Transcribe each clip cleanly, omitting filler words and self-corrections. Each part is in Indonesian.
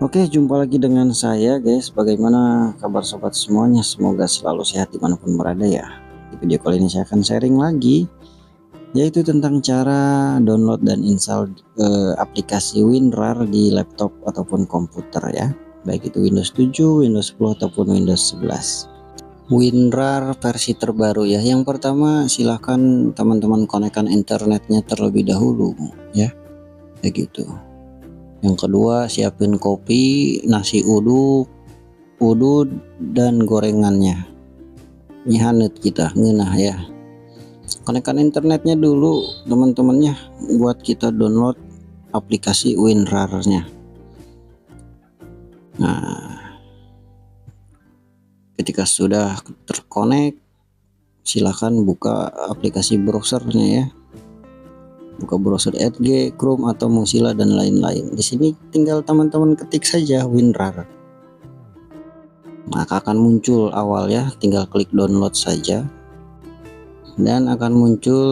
Oke, jumpa lagi dengan saya guys. Bagaimana kabar sobat semuanya? Semoga selalu sehat dimanapun berada ya. Di video kali ini saya akan sharing lagi, yaitu tentang cara download dan install aplikasi WinRAR di laptop ataupun komputer ya. Baik itu Windows 7, Windows 10 ataupun Windows 11. WinRAR versi terbaru ya. Yang pertama silahkan teman-teman konekkan internetnya terlebih dahulu ya. Begitu. Yang kedua siapin kopi, nasi uduk, dan gorengannya. Ini hangat kita ngenah ya. Konekkan internetnya dulu teman-temannya buat kita download aplikasi WinRAR-nya. Nah, ketika sudah terkonek, silahkan buka aplikasi browsernya ya. Buka browser Edge, Chrome atau Mozilla dan lain-lain. Di sini tinggal teman-teman ketik saja WinRAR. Maka akan muncul awal ya, tinggal klik download saja. Dan akan muncul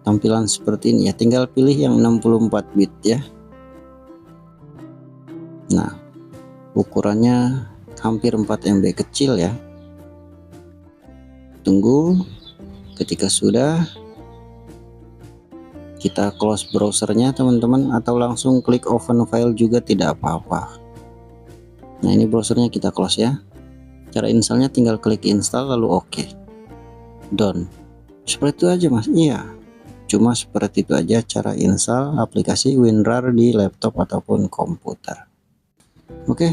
tampilan seperti ini ya, tinggal pilih yang 64 bit ya. Nah, ukurannya hampir 4 MB, kecil ya. Tunggu, ketika sudah kita close browsernya teman-teman, atau langsung klik open file juga tidak apa-apa. Nah, ini browsernya kita close ya. Cara installnya tinggal klik install lalu oke. Done. Seperti itu aja mas. Iya, cuma seperti itu aja cara install aplikasi WinRAR di laptop ataupun komputer. Oke,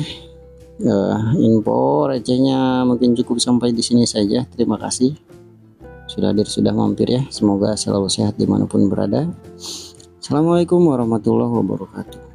info recehnya mungkin cukup sampai di sini saja. Terima kasih sudah hadir, sudah mampir ya. Semoga selalu sehat dimanapun berada. Assalamualaikum warahmatullahi wabarakatuh.